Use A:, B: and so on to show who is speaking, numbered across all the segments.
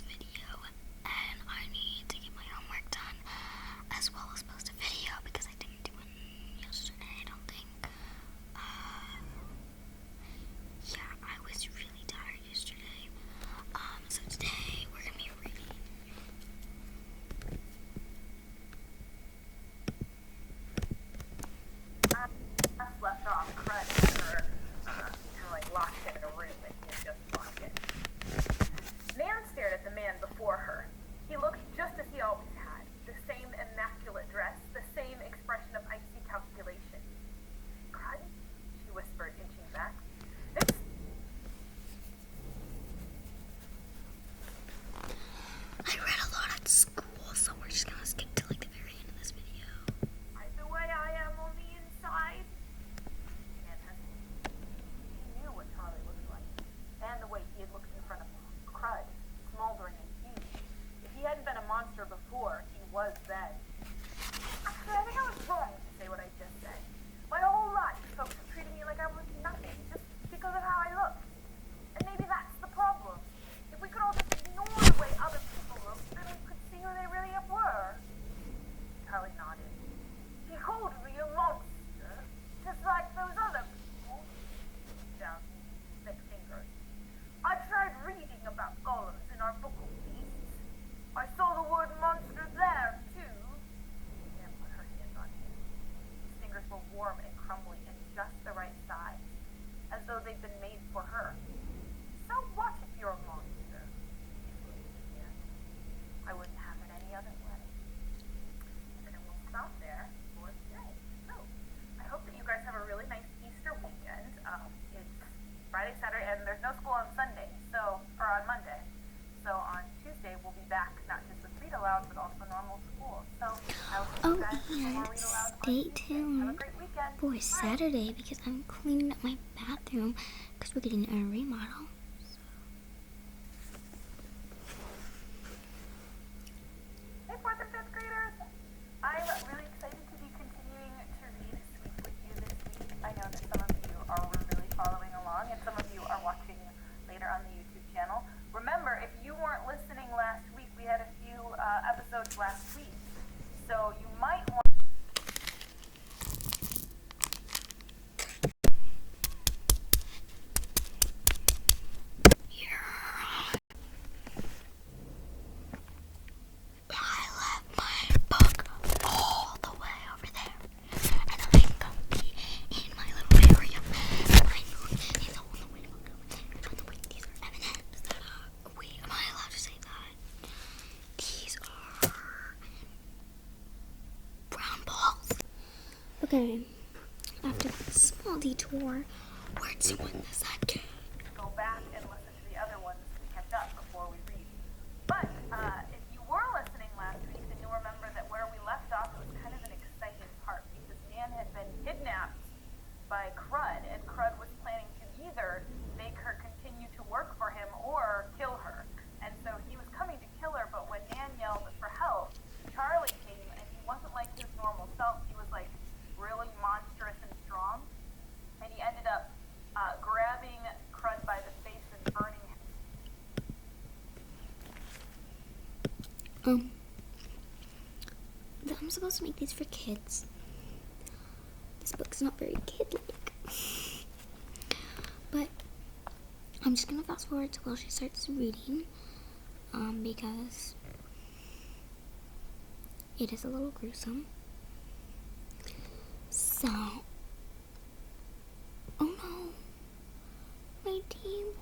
A: this video, and I need to get my homework done, as well as post a video, because I didn't do it yesterday, I don't think. Yeah, I was really tired yesterday. So today, we're gonna be reading.
B: Left off Crud after locked in a room and he had just locked in. Nan stared at the man before her. He looked just as he always had, the same immaculate dress, the same expression of icy calculation. Crud? She whispered, inching back.
A: I read a lot at school, so we're just gonna skip to the very end of this video.
B: The way I am on the inside. Nan hesitated. He knew what Charlie looked like, and the way he had looked in front of Crud, smoldering and huge. If he hadn't been a monster before, he was then. Actually, I think I was wrong to say what I just said. My whole life, folks have treated me like I was nothing, just because of how I looked. And maybe that's the problem. If we could all just ignore the way other people looked, then we could see who they really were. Charlie nodded. He called me a monster, just like those other people. Down thick fingers. I tried reading about golems in our book of beasts. I saw the word monster there, too. Nan put her hands on him. His fingers were warm and crumbly and just the right size, as though they'd been made for her. So what if you're a monster? She squeezed his hand. I wouldn't have it any other way. And it will stop there for today. So, I hope that you guys have a really nice Easter weekend. It's Friday, Saturday, and there's no school on Sunday, or on Monday. So on Tuesday, we'll be back, not just with Read Aloud, but also normal school. So, I will see you guys for more Read Aloud on
A: Stay
B: Tuesday. Have a
A: tuned
B: great weekend.
A: for
B: Bye.
A: Saturday, because I'm cleaning up my bathroom, because we're getting a remodel.
B: Hey, 4th and 5th graders! I'm really excited to be continuing to read Sweet with you this week. I know that some of you are really following along, and some of you are watching later on the YouTube channel. Remember, if you weren't listening last week, we had a few episodes last week, so you might want
A: I left my book all the way over there, and I'm gonna be in my little area. My moon is all the way over there. By the way, these are M&Ms. Wait, am I allowed to say that? These are brown balls. Okay, after a small detour, we're doing this again.
B: go back and listen to the other ones to catch up before we read. But if you were listening last week, then you'll remember that where we left off was kind of an exciting part, because Nan had been kidnapped by Crud, and Crud was planning to either make her continue to work for him or kill her. And so he was coming to kill her, but when Nan yelled for help, Charlie came, and he wasn't like his normal self. He was like really monstrous and strong, and he ended up grabbing Crud by the face and burning him.
A: I'm supposed to make these for kids. This book's not very kid-like. But I'm just gonna fast forward to while she starts reading, because it is a little gruesome. So, oh no, my table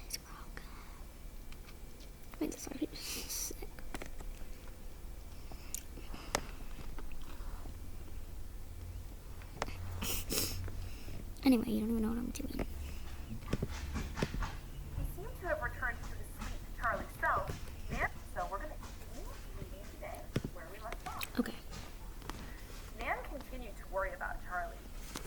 A: is broken. Wait, this already sick. Anyway, you don't even know what I'm doing.
B: He seemed to have returned to his sweet Charlie self. So we're going to continue reading today where we left off.
A: Okay.
B: Nan continued to worry about Charlie.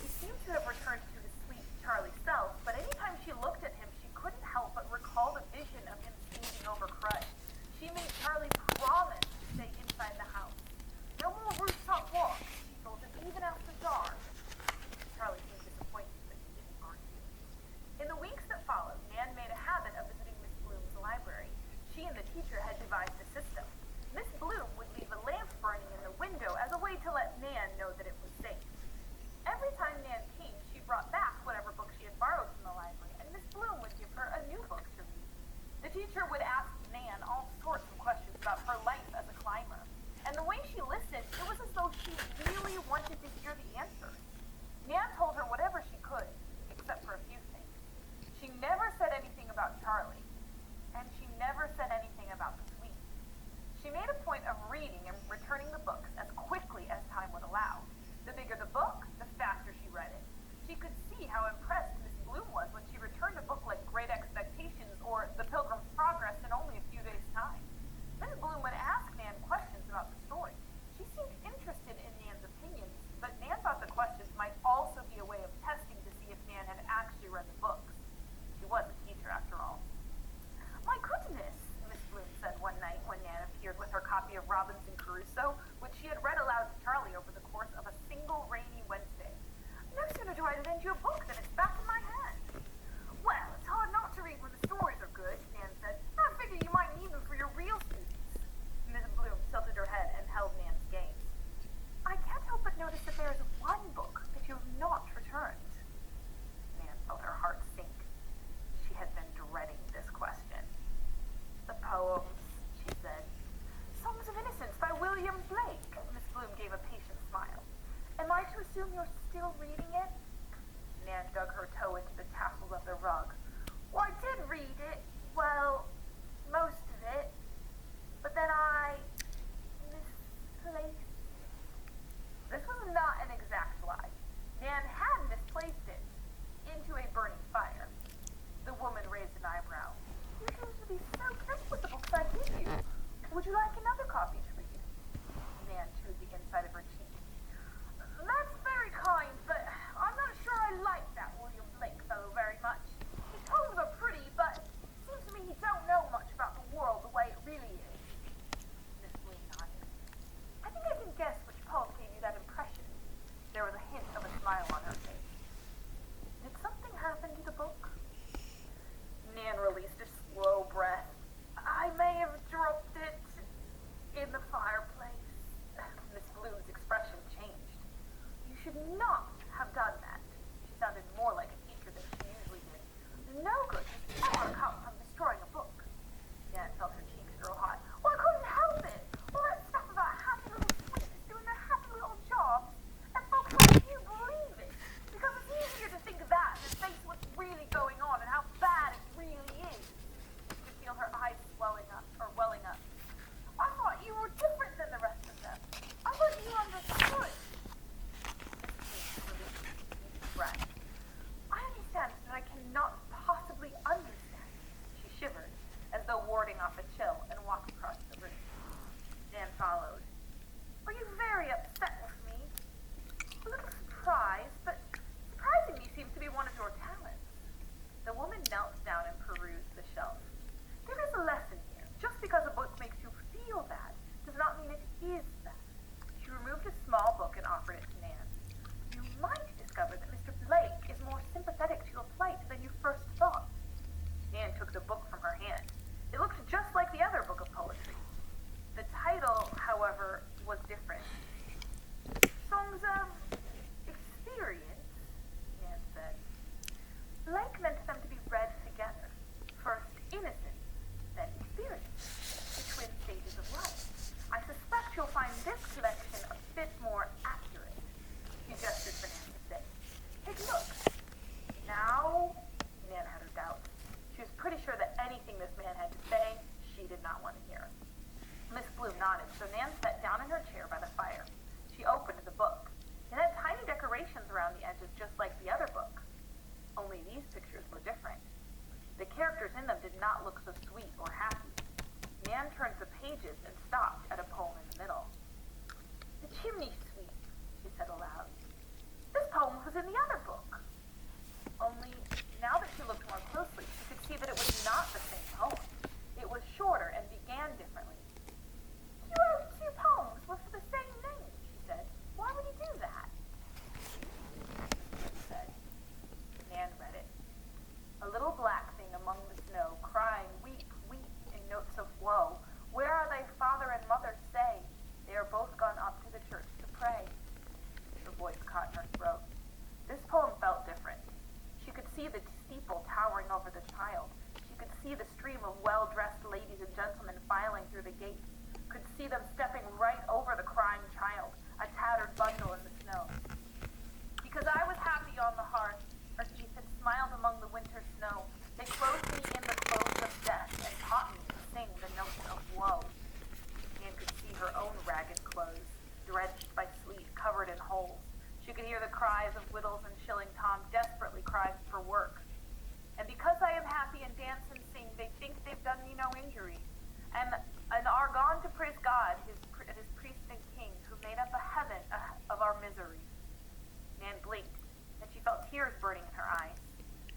B: He seemed to have returned to his sweet Charlie self, but anytime she looked at him, she couldn't help but recall the vision of him standing over Crud. She made Charlie promise to stay inside the house. No more rooftop walks, she told him, even after dark. Charlie seemed disappointed, but he didn't argue.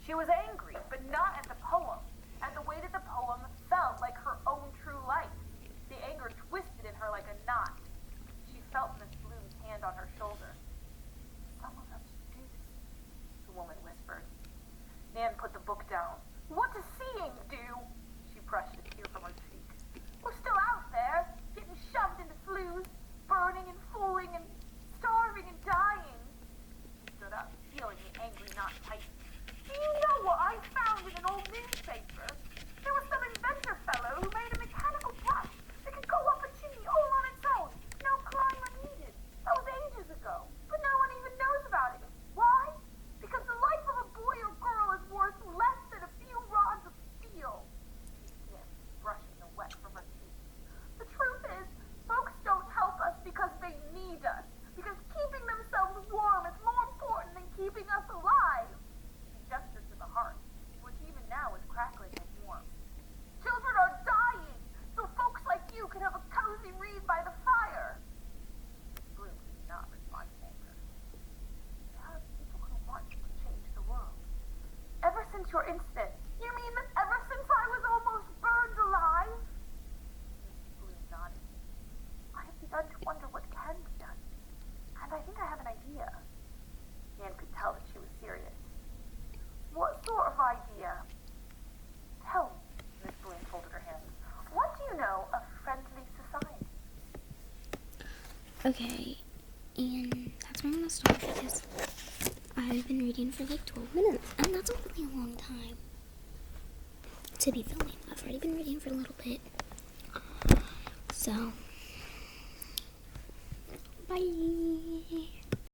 B: She was angry, but not at the poem, at the way that the poem felt like her own true life. The anger twisted in her like a knot. She felt Miss Bloom's hand on her shoulder. "Some of us do," the woman whispered. Nan put the book down. "What does seeing do?" She brushed a tear from her cheek. "We're still out there, getting shoved into sloughs, burning and fooling and starving and dying." She stood up, feeling the angry knot tighten. "Do you know what I found in an old newspaper? There was some inventor fellow who made a mechanical brush that could go up a chimney all on its own. No climber needed. That was ages ago. But no one even knows about it. Why? Because the life of a boy or girl is worth less than a few rods of steel." Yes, brushing the wet from her cheek. "The truth is, folks don't help us because they need us. Because keeping themselves warm is more important than keeping us alive." She gestured to the hearth, which even now is crackling and warm. "Children are dying, so folks like you can have a cozy read by the fire." Bloom did not respond in anger. "There are people who want to change the world. Ever since your incident, you mean that ever since I was almost burned alive?" Mrs. Bloom nodded. "I have begun to wonder what can be done, and I think I have an idea." Nan could tell that she was serious. "What sort of idea?" "Tell me," Miss Bloom folded her hands. "What do you know of friendly society?"
A: Okay, and that's where I'm gonna stop because I've been reading for like 12 minutes, and that's a really long time to be filming. I've already been reading for a little bit, so bye.